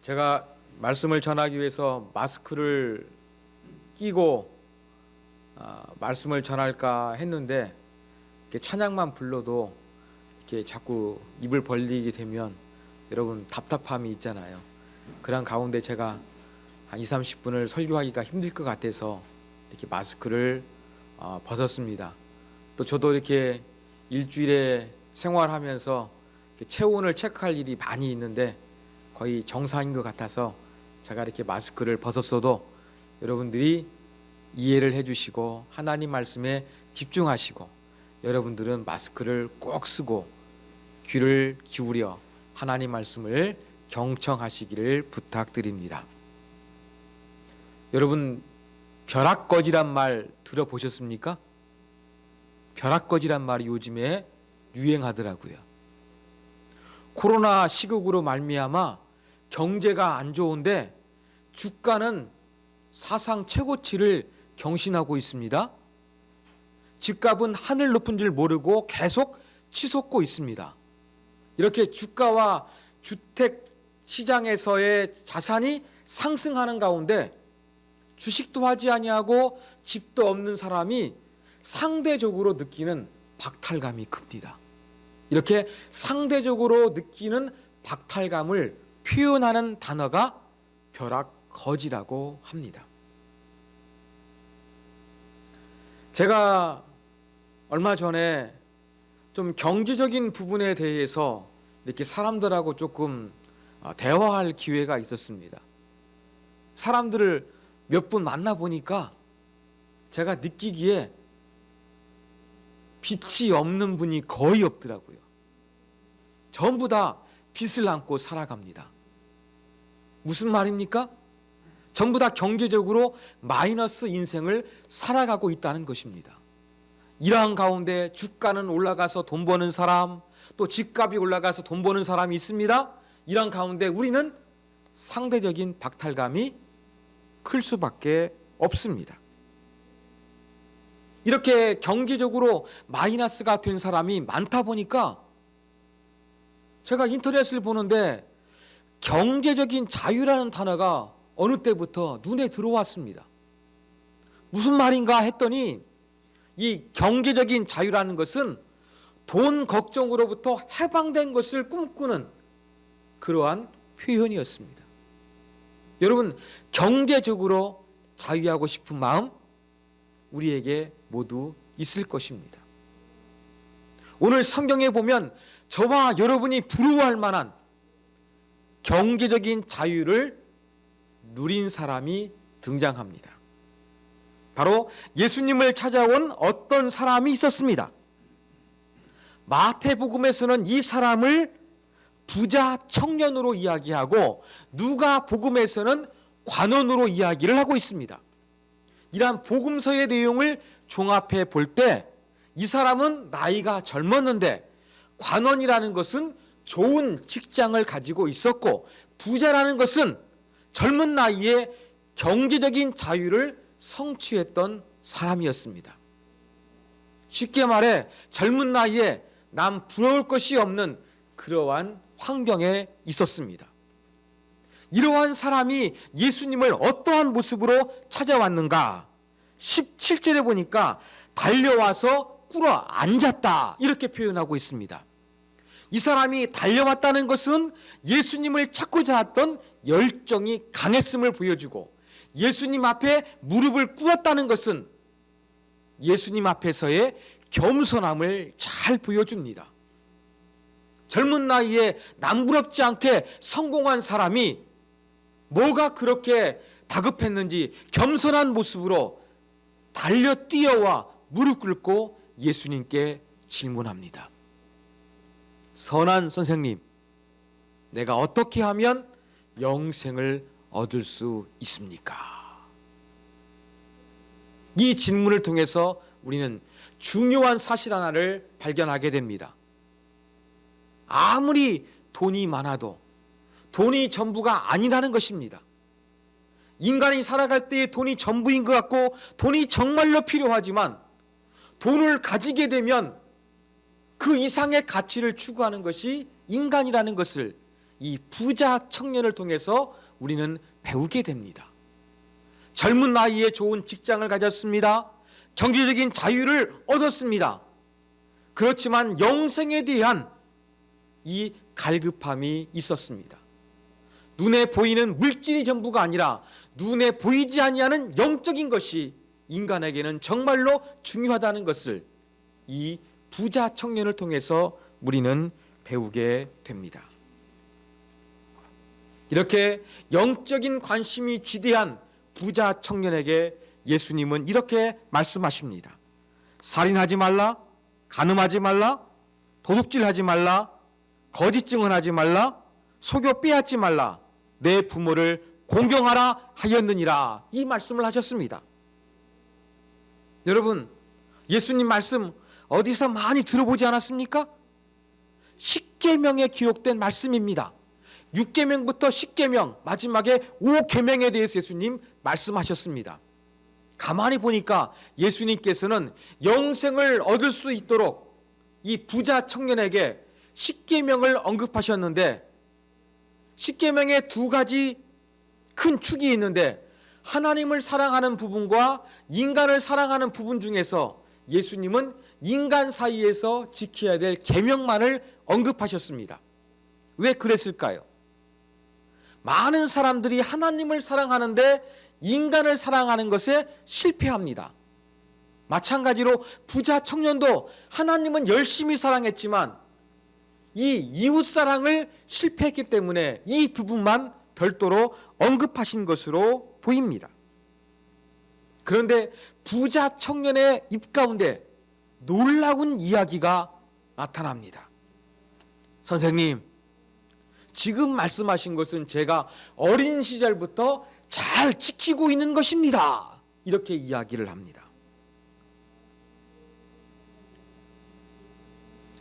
제가 말씀을 전하기 위해서 마스크를 끼고 말씀을 전할까 했는데 이렇게 찬양만 불러도 이렇게 자꾸 입을 벌리게 되면 여러분 답답함이 있잖아요. 그런 가운데 제가 한 20-30분을 설교하기가 힘들 것 같아서 이렇게 마스크를 벗었습니다. 또 저도 이렇게 일주일에 생활하면서 체온을 체크할 일이 많이 있는데 거의 정상인 것 같아서 제가 이렇게 마스크를 벗었어도 여러분들이 이해를 해주시고 하나님 말씀에 집중하시고 여러분들은 마스크를 꼭 쓰고 귀를 기울여 하나님 말씀을 경청하시기를 부탁드립니다. 여러분, 벼락거지란 말 들어보셨습니까? 벼락거지란 말이 요즘에 유행하더라고요. 코로나 시국으로 말미암아 경제가 안 좋은데 주가는 사상 최고치를 경신하고 있습니다. 집값은 하늘 높은 줄 모르고 계속 치솟고 있습니다. 이렇게 주가와 주택 시장에서의 자산이 상승하는 가운데 주식도 하지 아니하고 집도 없는 사람이 상대적으로 느끼는 박탈감이 큽니다. 이렇게 상대적으로 느끼는 박탈감을 표현하는 단어가 벼락거지라고 합니다. 제가 얼마 전에 좀 경제적인 부분에 대해서 이렇게 사람들하고 조금 대화할 기회가 있었습니다. 사람들을 몇 분 만나보니까 제가 느끼기에 빚이 없는 분이 거의 없더라고요. 전부 다 빚을 안고 살아갑니다. 무슨 말입니까? 전부 다 경제적으로 마이너스 인생을 살아가고 있다는 것입니다. 이러한 가운데 주가는 올라가서 돈 버는 사람, 또 집값이 올라가서 돈 버는 사람이 있습니다. 이러한 가운데 우리는 상대적인 박탈감이 클 수밖에 없습니다. 이렇게 경제적으로 마이너스가 된 사람이 많다 보니까 제가 인터넷을 보는데 경제적인 자유라는 단어가 어느 때부터 눈에 들어왔습니다. 무슨 말인가 했더니 이 경제적인 자유라는 것은 돈 걱정으로부터 해방된 것을 꿈꾸는 그러한 표현이었습니다. 여러분, 경제적으로 자유하고 싶은 마음 우리에게 모두 있을 것입니다. 오늘 성경에 보면 저와 여러분이 부러워할 만한 경제적인 자유를 누린 사람이 등장합니다. 바로 예수님을 찾아온 어떤 사람이 있었습니다. 마태복음에서는 이 사람을 부자 청년으로 이야기하고 누가복음에서는 관원으로 이야기를 하고 있습니다. 이러한 복음서의 내용을 종합해 볼 때 이 사람은 나이가 젊었는데 관원이라는 것은 좋은 직장을 가지고 있었고 부자라는 것은 젊은 나이에 경제적인 자유를 성취했던 사람이었습니다. 쉽게 말해 젊은 나이에 남 부러울 것이 없는 그러한 환경에 있었습니다. 이러한 사람이 예수님을 어떠한 모습으로 찾아왔는가? 17절에 보니까 달려와서 꿇어 앉았다 이렇게 표현하고 있습니다. 이 사람이 달려왔다는 것은 예수님을 찾고자 했던 열정이 강했음을 보여주고 예수님 앞에 무릎을 꿇었다는 것은 예수님 앞에서의 겸손함을 잘 보여줍니다. 젊은 나이에 남부럽지 않게 성공한 사람이 뭐가 그렇게 다급했는지 겸손한 모습으로 달려 뛰어와 무릎 꿇고 예수님께 질문합니다. 선한 선생님, 내가 어떻게 하면 영생을 얻을 수 있습니까? 이 질문을 통해서 우리는 중요한 사실 하나를 발견하게 됩니다. 아무리 돈이 많아도 돈이 전부가 아니라는 것입니다. 인간이 살아갈 때에 돈이 전부인 것 같고 돈이 정말로 필요하지만 돈을 가지게 되면 그 이상의 가치를 추구하는 것이 인간이라는 것을 이 부자 청년을 통해서 우리는 배우게 됩니다. 젊은 나이에 좋은 직장을 가졌습니다. 경제적인 자유를 얻었습니다. 그렇지만 영생에 대한 이 갈급함이 있었습니다. 눈에 보이는 물질이 전부가 아니라 눈에 보이지 아니하는 영적인 것이 인간에게는 정말로 중요하다는 것을 이 부자 청년을 통해서 우리는 배우게 됩니다. 이렇게 영적인 관심이 지대한 부자 청년에게 예수님은 이렇게 말씀하십니다. 살인하지 말라, 간음하지 말라, 도둑질하지 말라, 거짓 증언하지 말라, 속여 빼앗지 말라, 내 부모를 공경하라 하였느니라. 이 말씀을 하셨습니다. 여러분, 예수님 말씀 어디서 많이 들어보지 않았습니까? 십계명에 기록된 말씀입니다. 6계명부터 10계명, 마지막에 5계명에 대해서 예수님 말씀하셨습니다. 가만히 보니까 예수님께서는 영생을 얻을 수 있도록 이 부자 청년에게 10계명을 언급하셨는데, 10계명에 두 가지 큰 축이 있는데 하나님을 사랑하는 부분과 인간을 사랑하는 부분 중에서 예수님은 인간 사이에서 지켜야 될 계명만을 언급하셨습니다. 왜 그랬을까요? 많은 사람들이 하나님을 사랑하는데 인간을 사랑하는 것에 실패합니다. 마찬가지로 부자 청년도 하나님은 열심히 사랑했지만 이 이웃 사랑을 실패했기 때문에 이 부분만 별도로 언급하신 것으로 보입니다. 그런데 부자 청년의 입 가운데 놀라운 이야기가 나타납니다. 선생님, 지금 말씀하신 것은 제가 어린 시절부터 잘 지키고 있는 것입니다. 이렇게 이야기를 합니다.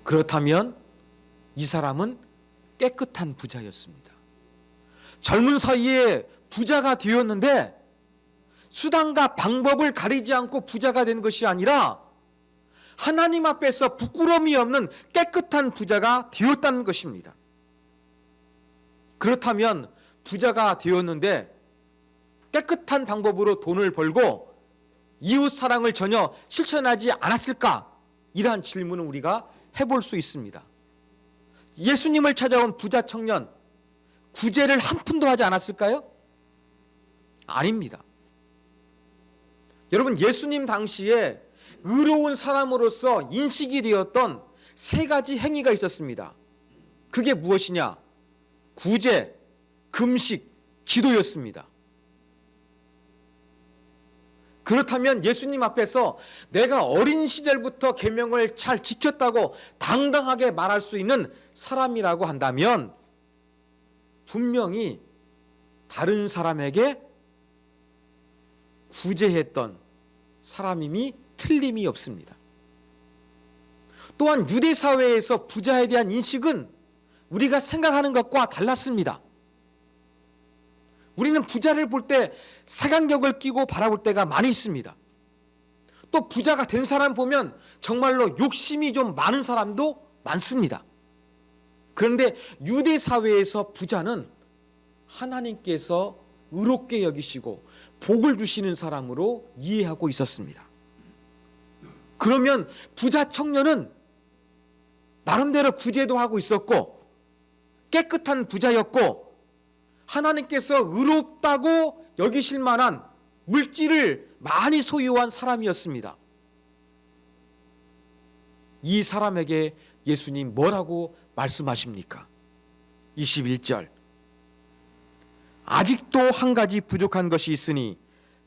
그렇다면 이 사람은 깨끗한 부자였습니다. 젊은 사이에 부자가 되었는데 수단과 방법을 가리지 않고 부자가 된 것이 아니라 하나님 앞에서 부끄러움이 없는 깨끗한 부자가 되었다는 것입니다. 그렇다면 부자가 되었는데 깨끗한 방법으로 돈을 벌고 이웃 사랑을 전혀 실천하지 않았을까? 이러한 질문을 우리가 해볼 수 있습니다. 예수님을 찾아온 부자 청년, 구제를 한 푼도 하지 않았을까요? 아닙니다. 여러분, 예수님 당시에 의로운 사람으로서 인식이 되었던 세 가지 행위가 있었습니다. 그게 무엇이냐? 구제, 금식, 기도였습니다. 그렇다면 예수님 앞에서 내가 어린 시절부터 계명을 잘 지켰다고 당당하게 말할 수 있는 사람이라고 한다면 분명히 다른 사람에게 구제했던 사람임이 틀림이 없습니다. 또한 유대 사회에서 부자에 대한 인식은 우리가 생각하는 것과 달랐습니다. 우리는 부자를 볼 때 색안경을 끼고 바라볼 때가 많이 있습니다. 또 부자가 된 사람 보면 정말로 욕심이 좀 많은 사람도 많습니다. 그런데 유대 사회에서 부자는 하나님께서 의롭게 여기시고 복을 주시는 사람으로 이해하고 있었습니다. 그러면 부자 청년은 나름대로 구제도 하고 있었고 깨끗한 부자였고 하나님께서 의롭다고 여기실 만한 물질을 많이 소유한 사람이었습니다. 이 사람에게 예수님 뭐라고 말씀하십니까? 21절, 아직도 한 가지 부족한 것이 있으니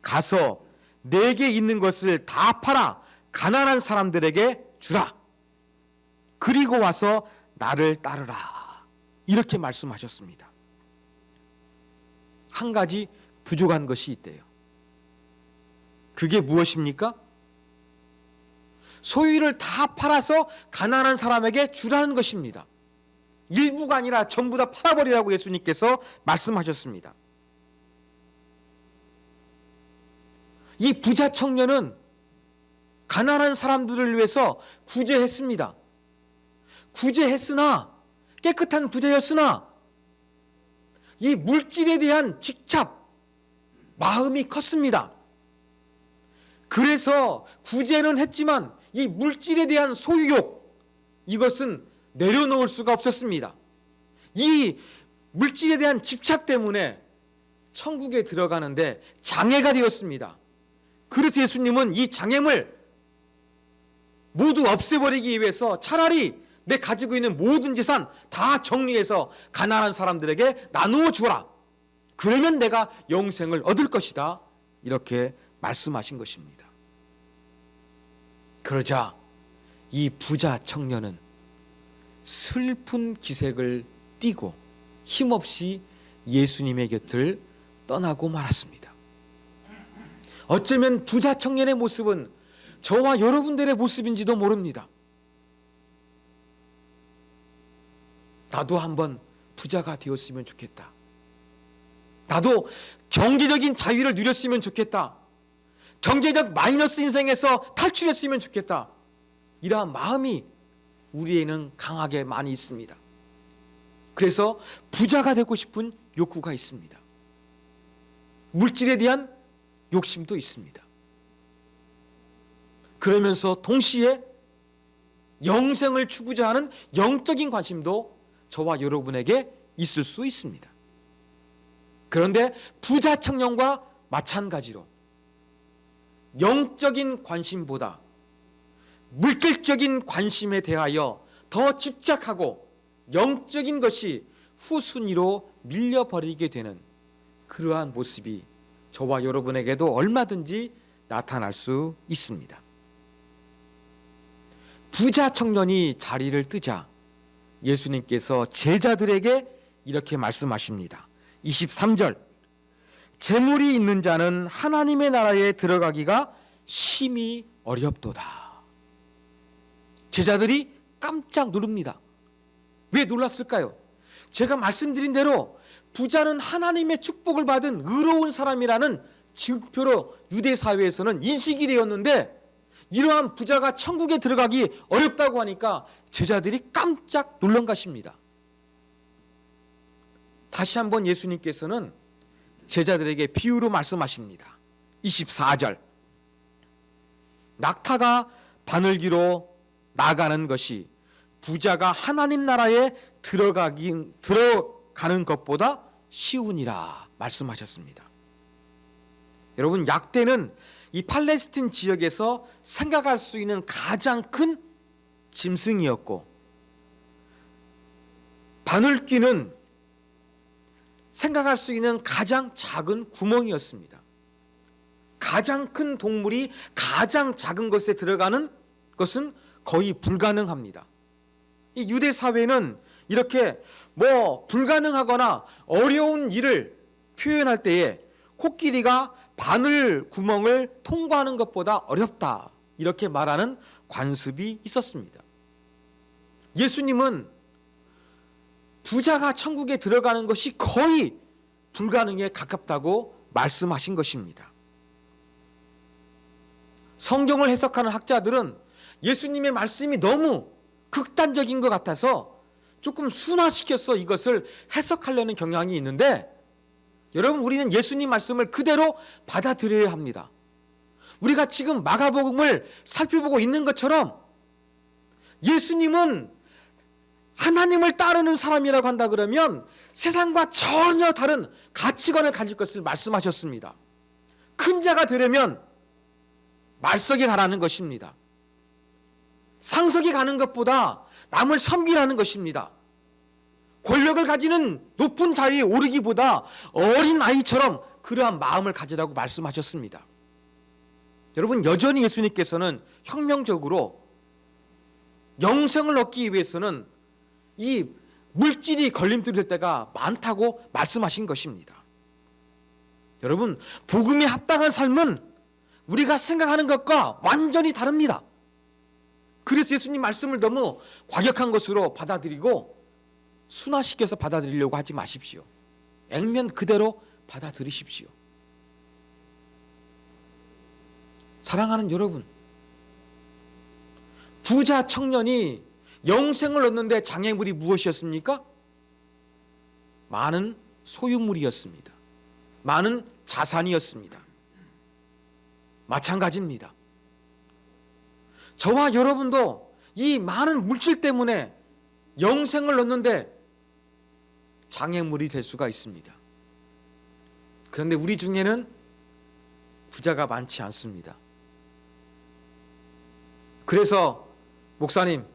가서 내게 있는 것을 다 팔아 가난한 사람들에게 주라. 그리고 와서 나를 따르라. 이렇게 말씀하셨습니다. 한 가지 부족한 것이 있대요. 그게 무엇입니까? 소유를 다 팔아서 가난한 사람에게 주라는 것입니다. 일부가 아니라 전부 다 팔아버리라고 예수님께서 말씀하셨습니다. 이 부자 청년은 가난한 사람들을 위해서 구제했습니다. 구제했으나 깨끗한 부자였으나 이 물질에 대한 집착, 마음이 컸습니다. 그래서 구제는 했지만 이 물질에 대한 소유욕, 이것은 내려놓을 수가 없었습니다. 이 물질에 대한 집착 때문에 천국에 들어가는데 장애가 되었습니다. 그래서 예수님은 이 장애물 모두 없애버리기 위해서 차라리 내 가지고 있는 모든 재산 다 정리해서 가난한 사람들에게 나누어 주어라. 그러면 내가 영생을 얻을 것이다. 이렇게 말씀하신 것입니다. 그러자 이 부자 청년은 슬픈 기색을 띠고 힘없이 예수님의 곁을 떠나고 말았습니다. 어쩌면 부자 청년의 모습은 저와 여러분들의 모습인지도 모릅니다. 나도 한번 부자가 되었으면 좋겠다. 나도 경제적인 자유를 누렸으면 좋겠다. 경제적 마이너스 인생에서 탈출했으면 좋겠다. 이러한 마음이 우리에는 강하게 많이 있습니다. 그래서 부자가 되고 싶은 욕구가 있습니다. 물질에 대한 욕심도 있습니다. 그러면서 동시에 영생을 추구자 하는 영적인 관심도 저와 여러분에게 있을 수 있습니다. 그런데 부자 청년과 마찬가지로 영적인 관심보다 물질적인 관심에 대하여 더 집착하고 영적인 것이 후순위로 밀려버리게 되는 그러한 모습이 저와 여러분에게도 얼마든지 나타날 수 있습니다. 부자 청년이 자리를 뜨자 예수님께서 제자들에게 이렇게 말씀하십니다. 23절, 재물이 있는 자는 하나님의 나라에 들어가기가 심히 어렵도다. 제자들이 깜짝 놀랍니다. 왜 놀랐을까요? 제가 말씀드린 대로 부자는 하나님의 축복을 받은 의로운 사람이라는 증표로 유대 사회에서는 인식이 되었는데, 이러한 부자가 천국에 들어가기 어렵다고 하니까 제자들이 깜짝 놀란 것입니다. 다시 한번 예수님께서는 제자들에게 비유로 말씀하십니다. 24절, 낙타가 바늘기로 나가는 것이 부자가 하나님 나라에 들어가는 것보다 쉬우니라 말씀하셨습니다. 여러분, 약대는 이 팔레스틴 지역에서 생각할 수 있는 가장 큰 짐승이었고, 바늘귀는 생각할 수 있는 가장 작은 구멍이었습니다. 가장 큰 동물이 가장 작은 것에 들어가는 것은 거의 불가능합니다. 이 유대 사회는 이렇게 불가능하거나 어려운 일을 표현할 때에 코끼리가 바늘 구멍을 통과하는 것보다 어렵다, 이렇게 말하는 관습이 있었습니다. 예수님은 부자가 천국에 들어가는 것이 거의 불가능에 가깝다고 말씀하신 것입니다. 성경을 해석하는 학자들은 예수님의 말씀이 너무 극단적인 것 같아서 조금 순화시켜서 이것을 해석하려는 경향이 있는데, 여러분, 우리는 예수님 말씀을 그대로 받아들여야 합니다. 우리가 지금 마가복음을 살펴보고 있는 것처럼 예수님은 하나님을 따르는 사람이라고 한다 그러면 세상과 전혀 다른 가치관을 가질 것을 말씀하셨습니다. 큰 자가 되려면 말석에 가라는 것입니다. 상석에 가는 것보다 남을 섬기라는 것입니다. 권력을 가지는 높은 자리에 오르기보다 어린 아이처럼 그러한 마음을 가지라고 말씀하셨습니다. 여러분, 여전히 예수님께서는 혁명적으로 영생을 얻기 위해서는 이 물질이 걸림돌이 될 때가 많다고 말씀하신 것입니다. 여러분, 복음에 합당한 삶은 우리가 생각하는 것과 완전히 다릅니다. 그래서 예수님 말씀을 너무 과격한 것으로 받아들이고 순화시켜서 받아들이려고 하지 마십시오. 액면 그대로 받아들이십시오. 사랑하는 여러분, 부자 청년이 영생을 얻는데 장애물이 무엇이었습니까? 많은 소유물이었습니다. 많은 자산이었습니다. 마찬가지입니다. 저와 여러분도 이 많은 물질 때문에 영생을 얻는데 장애물이 될 수가 있습니다. 그런데 우리 중에는 부자가 많지 않습니다. 그래서 목사님,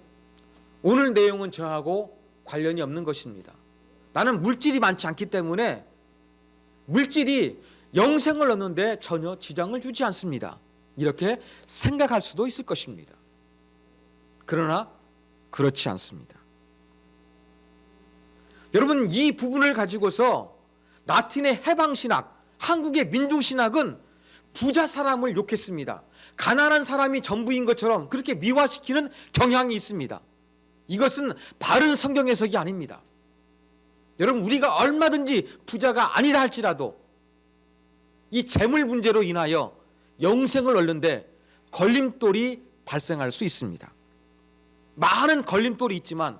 오늘 내용은 저하고 관련이 없는 것입니다. 나는 물질이 많지 않기 때문에 물질이 영생을 얻는데 전혀 지장을 주지 않습니다. 이렇게 생각할 수도 있을 것입니다. 그러나 그렇지 않습니다. 여러분, 이 부분을 가지고서 라틴의 해방신학, 한국의 민중신학은 부자 사람을 욕했습니다. 가난한 사람이 전부인 것처럼 그렇게 미화시키는 경향이 있습니다. 이것은 바른 성경 해석이 아닙니다. 여러분, 우리가 얼마든지 부자가 아니라 할지라도 이 재물 문제로 인하여 영생을 얻는데 걸림돌이 발생할 수 있습니다. 많은 걸림돌이 있지만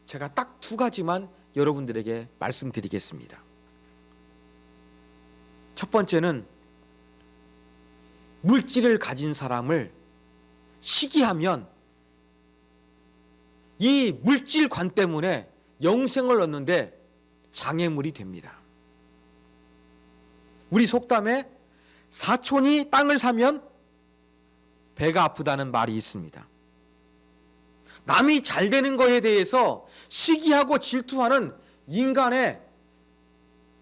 제가 딱 두 가지만 여러분들에게 말씀드리겠습니다. 첫 번째는 물질을 가진 사람을 시기하면 이 물질관 때문에 영생을 얻는데 장애물이 됩니다. 우리 속담에 사촌이 땅을 사면 배가 아프다는 말이 있습니다. 남이 잘 되는 것에 대해서 시기하고 질투하는 인간의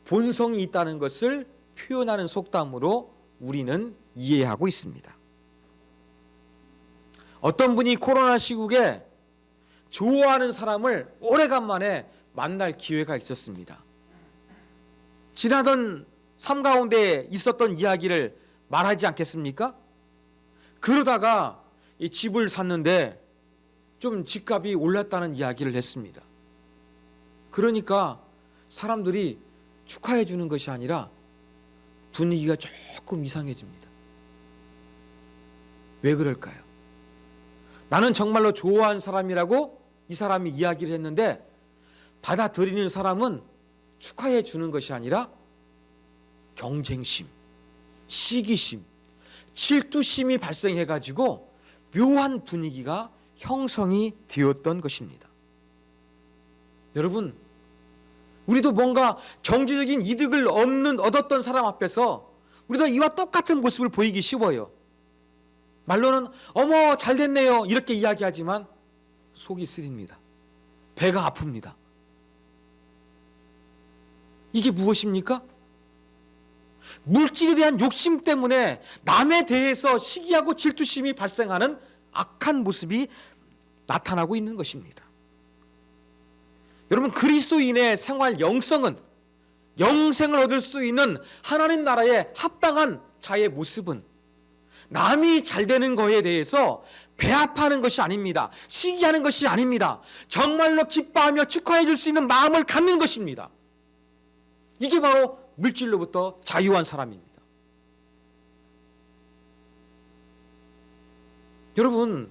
본성이 있다는 것을 표현하는 속담으로 우리는 이해하고 있습니다. 어떤 분이 코로나 시국에 좋아하는 사람을 오래간만에 만날 기회가 있었습니다. 지나던 삶 가운데 있었던 이야기를 말하지 않겠습니까? 그러다가 이 집을 샀는데 좀 집값이 올랐다는 이야기를 했습니다. 그러니까 사람들이 축하해 주는 것이 아니라 분위기가 조금 이상해집니다. 왜 그럴까요? 나는 정말로 좋아하는 사람이라고 이 사람이 이야기를 했는데 받아들이는 사람은 축하해 주는 것이 아니라 경쟁심, 시기심, 질투심이 발생해가지고 묘한 분위기가 형성이 되었던 것입니다. 여러분, 우리도 뭔가 경제적인 이득을 얻었던 사람 앞에서 우리도 이와 똑같은 모습을 보이기 쉬워요. 말로는 어머 잘 됐네요 이렇게 이야기하지만 속이 쓰립니다. 배가 아픕니다. 이게 무엇입니까? 물질에 대한 욕심 때문에 남에 대해서 시기하고 질투심이 발생하는 악한 모습이 나타나고 있는 것입니다. 여러분, 그리스도인의 생활 영성은, 영생을 얻을 수 있는 하나님 나라에 합당한 자의 모습은 남이 잘 되는 것에 대해서 배합하는 것이 아닙니다. 시기하는 것이 아닙니다. 정말로 기뻐하며 축하해 줄 수 있는 마음을 갖는 것입니다. 이게 바로 물질로부터 자유한 사람입니다. 여러분,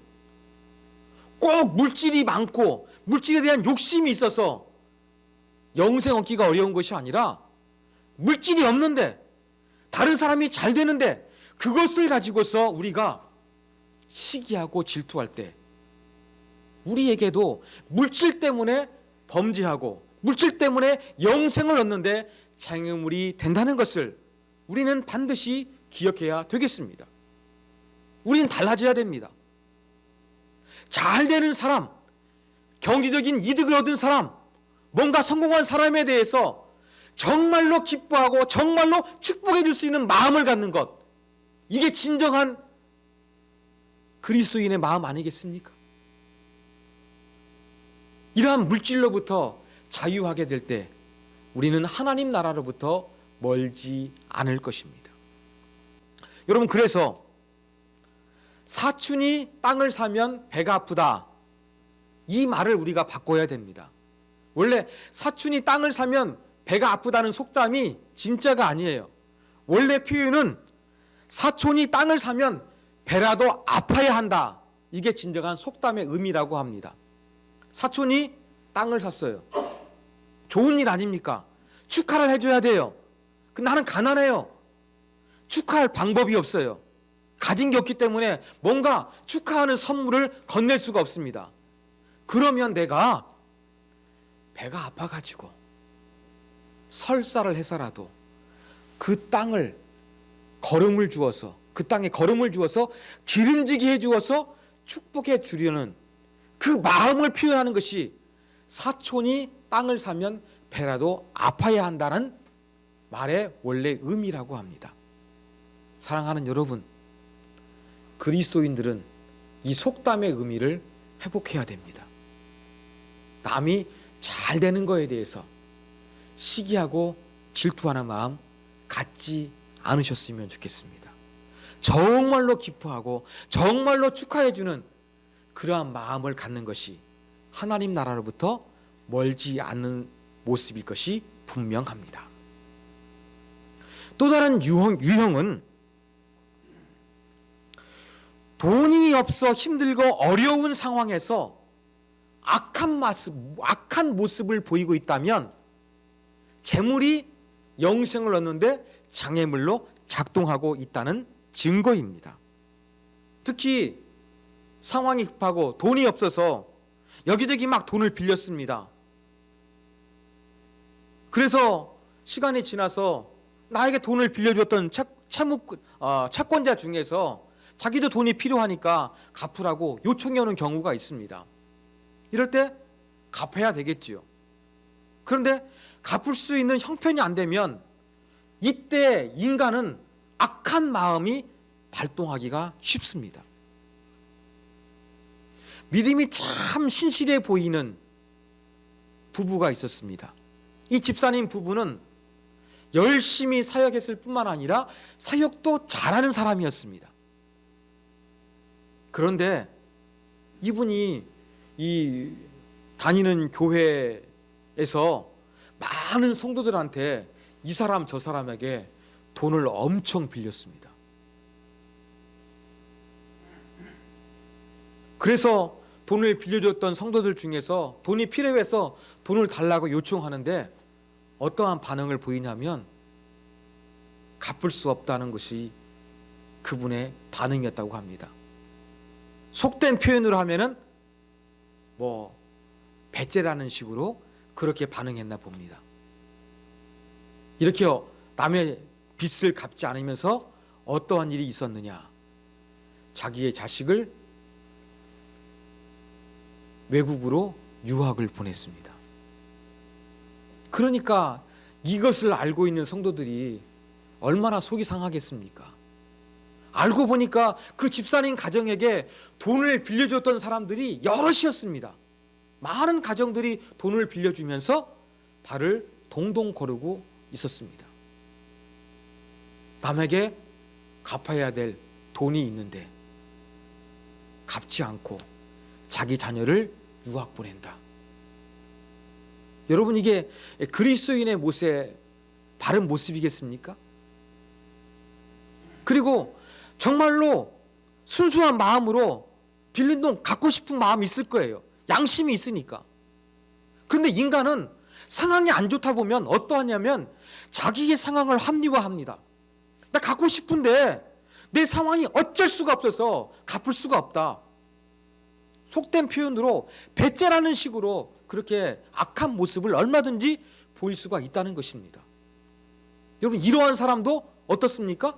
꼭 물질이 많고 물질에 대한 욕심이 있어서 영생 얻기가 어려운 것이 아니라 물질이 없는데 다른 사람이 잘 되는데 그것을 가지고서 우리가 시기하고 질투할 때 우리에게도 물질 때문에 범죄하고 물질 때문에 영생을 얻는데 장애물이 된다는 것을 우리는 반드시 기억해야 되겠습니다. 우리는 달라져야 됩니다. 잘 되는 사람, 경제적인 이득을 얻은 사람, 뭔가 성공한 사람에 대해서 정말로 기뻐하고 정말로 축복해 줄 수 있는 마음을 갖는 것, 이게 진정한 그리스도인의 마음 아니겠습니까? 이러한 물질로부터 자유하게 될 때 우리는 하나님 나라로부터 멀지 않을 것입니다. 여러분, 그래서 사촌이 땅을 사면 배가 아프다, 이 말을 우리가 바꿔야 됩니다. 원래 사촌이 땅을 사면 배가 아프다는 속담이 진짜가 아니에요. 원래 표현은 사촌이 땅을 사면 배라도 아파야 한다, 이게 진정한 속담의 의미라고 합니다. 사촌이 땅을 샀어요. 좋은 일 아닙니까? 축하를 해줘야 돼요. 나는 가난해요. 축하할 방법이 없어요. 가진 게 없기 때문에 뭔가 축하하는 선물을 건넬 수가 없습니다. 그러면 내가 배가 아파가지고 설사를 해서라도 그 땅을 거름을 주어서, 그 땅에 거름을 주어서 기름지게 해주어서 축복해 주려는 그 마음을 표현하는 것이 사촌이 땅을 사면 배라도 아파야 한다는 말의 원래 의미라고 합니다. 사랑하는 여러분, 그리스도인들은 이 속담의 의미를 회복해야 됩니다. 남이 잘 되는 거에 대해서 시기하고 질투하는 마음 갖지 않으셨으면 좋겠습니다. 정말로 기뻐하고 정말로 축하해주는 그러한 마음을 갖는 것이 하나님 나라로부터 멀지 않는 모습일 것이 분명합니다. 또 다른 유형은 돈이 없어 힘들고 어려운 상황에서 악한 모습을 보이고 있다면 재물이 영생을 얻는데 장애물로 작동하고 있다는 증거입니다. 특히 상황이 급하고 돈이 없어서 여기저기 막 돈을 빌렸습니다. 그래서 시간이 지나서 나에게 돈을 빌려줬던 채권자 중에서 자기도 돈이 필요하니까 갚으라고 요청해 오는 경우가 있습니다. 이럴 때 갚아야 되겠지요. 그런데 갚을 수 있는 형편이 안 되면 이때 인간은 악한 마음이 발동하기가 쉽습니다. 믿음이 참 신실해 보이는 부부가 있었습니다. 이 집사님 부부는 열심히 사역했을 뿐만 아니라 사역도 잘하는 사람이었습니다. 그런데 이분이 이 다니는 교회에서 많은 성도들한테 이 사람 저 사람에게 돈을 엄청 빌렸습니다. 그래서 돈을 빌려줬던 성도들 중에서 돈이 필요해서 돈을 달라고 요청하는데 어떠한 반응을 보이냐면 갚을 수 없다는 것이 그분의 반응이었다고 합니다. 속된 표현으로 하면은 배째라는 식으로 그렇게 반응했나 봅니다. 이렇게 남의 빚을 갚지 않으면서 어떠한 일이 있었느냐? 자기의 자식을 외국으로 유학을 보냈습니다. 그러니까 이것을 알고 있는 성도들이 얼마나 속이 상하겠습니까? 알고 보니까 그 집사님 가정에게 돈을 빌려줬던 사람들이 여럿이었습니다. 많은 가정들이 돈을 빌려주면서 발을 동동 거르고 있었습니다. 남에게 갚아야 될 돈이 있는데 갚지 않고 자기 자녀를 유학 보낸다. 여러분, 이게 그리스도인의 모습의 바른 모습이겠습니까? 그리고 정말로 순수한 마음으로 빌린 돈 갚고 싶은 마음이 있을 거예요. 양심이 있으니까. 그런데 인간은 상황이 안 좋다 보면 어떠하냐면 자기의 상황을 합리화합니다. 나 갚고 싶은데 내 상황이 어쩔 수가 없어서 갚을 수가 없다. 속된 표현으로 배째라는 식으로 그렇게 악한 모습을 얼마든지 보일 수가 있다는 것입니다. 여러분, 이러한 사람도 어떻습니까?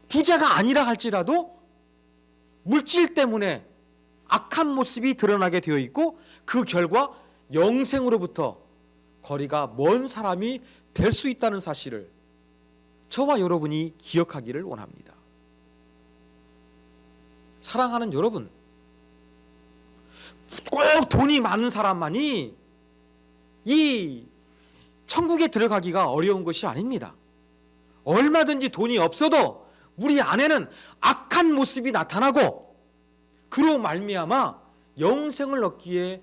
부자가 아니라 할지라도 물질 때문에 악한 모습이 드러나게 되어 있고 그 결과 영생으로부터 거리가 먼 사람이 될 수 있다는 사실을 저와 여러분이 기억하기를 원합니다. 사랑하는 여러분, 꼭 돈이 많은 사람만이 이 천국에 들어가기가 어려운 것이 아닙니다. 얼마든지 돈이 없어도 우리 안에는 악한 모습이 나타나고 그로 말미암아 영생을 얻기에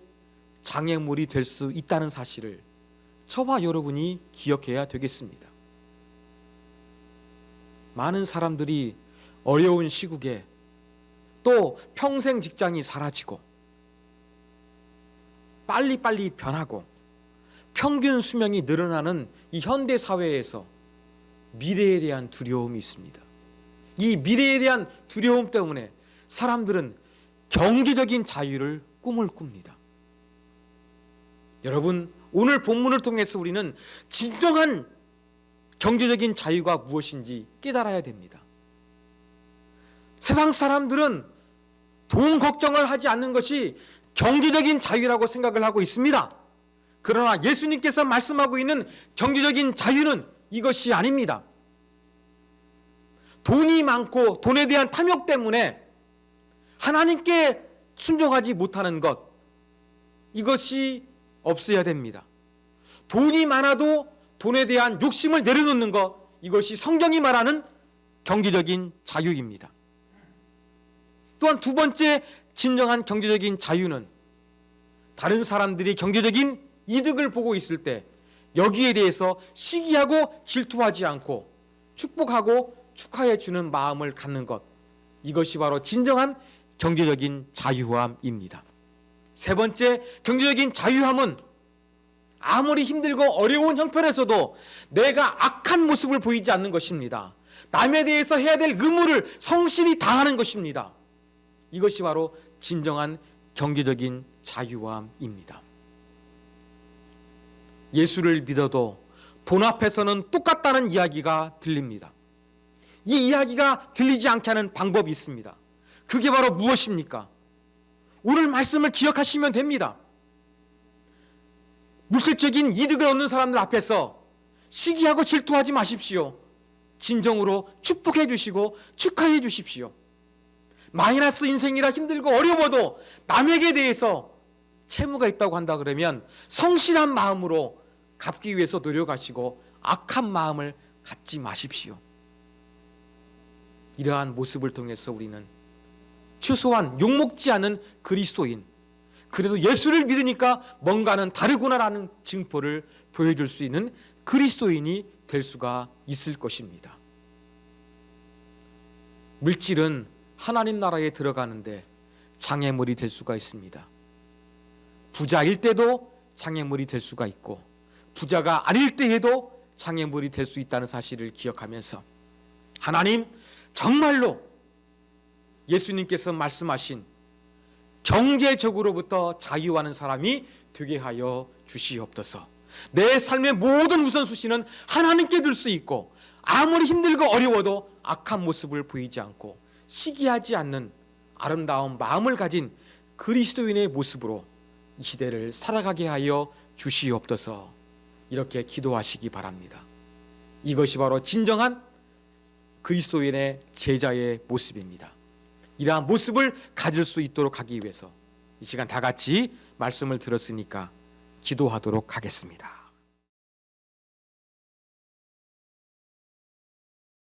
장애물이 될 수 있다는 사실을 저와 여러분이 기억해야 되겠습니다. 많은 사람들이 어려운 시국에 또 평생 직장이 사라지고 빨리빨리 변하고 평균 수명이 늘어나는 이 현대 사회에서 미래에 대한 두려움이 있습니다. 이 미래에 대한 두려움 때문에 사람들은 경제적인 자유를 꿈을 꿉니다. 여러분, 오늘 본문을 통해서 우리는 진정한 경제적인 자유가 무엇인지 깨달아야 됩니다. 세상 사람들은 돈 걱정을 하지 않는 것이 경제적인 자유라고 생각을 하고 있습니다. 그러나 예수님께서 말씀하고 있는 경제적인 자유는 이것이 아닙니다. 돈이 많고 돈에 대한 탐욕 때문에 하나님께 순종하지 못하는 것, 이것이 없어야 됩니다. 돈이 많아도 돈에 대한 욕심을 내려놓는 것, 이것이 성경이 말하는 경제적인 자유입니다. 또한 두 번째 진정한 경제적인 자유는 다른 사람들이 경제적인 이득을 보고 있을 때 여기에 대해서 시기하고 질투하지 않고 축복하고 축하해 주는 마음을 갖는 것, 이것이 바로 진정한 경제적인 자유함입니다. 세 번째 경제적인 자유함은 아무리 힘들고 어려운 형편에서도 내가 악한 모습을 보이지 않는 것입니다. 남에 대해서 해야 될 의무를 성실히 다하는 것입니다. 이것이 바로 진정한 경제적인 자유함입니다. 예수를 믿어도 돈 앞에서는 똑같다는 이야기가 들립니다. 이 이야기가 들리지 않게 하는 방법이 있습니다. 그게 바로 무엇입니까? 오늘 말씀을 기억하시면 됩니다. 물질적인 이득을 얻는 사람들 앞에서 시기하고 질투하지 마십시오. 진정으로 축복해 주시고 축하해 주십시오. 마이너스 인생이라 힘들고 어려워도 남에게 대해서 채무가 있다고 한다 그러면 성실한 마음으로 갚기 위해서 노력하시고 악한 마음을 갖지 마십시오. 이러한 모습을 통해서 우리는 최소한 욕먹지 않은 그리스도인, 그래도 예수를 믿으니까 뭔가는 다르구나라는 증거를 보여줄 수 있는 그리스도인이 될 수가 있을 것입니다. 물질은 하나님 나라에 들어가는데 장애물이 될 수가 있습니다. 부자일 때도 장애물이 될 수가 있고 부자가 아닐 때에도 장애물이 될 수 있다는 사실을 기억하면서 하나님, 정말로 예수님께서 말씀하신 경제적으로부터 자유하는 사람이 되게 하여 주시옵소서. 내 삶의 모든 우선순위는 하나님께 둘 수 있고 아무리 힘들고 어려워도 악한 모습을 보이지 않고 시기하지 않는 아름다운 마음을 가진 그리스도인의 모습으로 이 시대를 살아가게 하여 주시옵소서. 이렇게 기도하시기 바랍니다. 이것이 바로 진정한 그리스도인의 제자의 모습입니다. 이러한 모습을 가질 수 있도록 하기 위해서 이 시간 다 같이 말씀을 들었으니까 기도하도록 하겠습니다.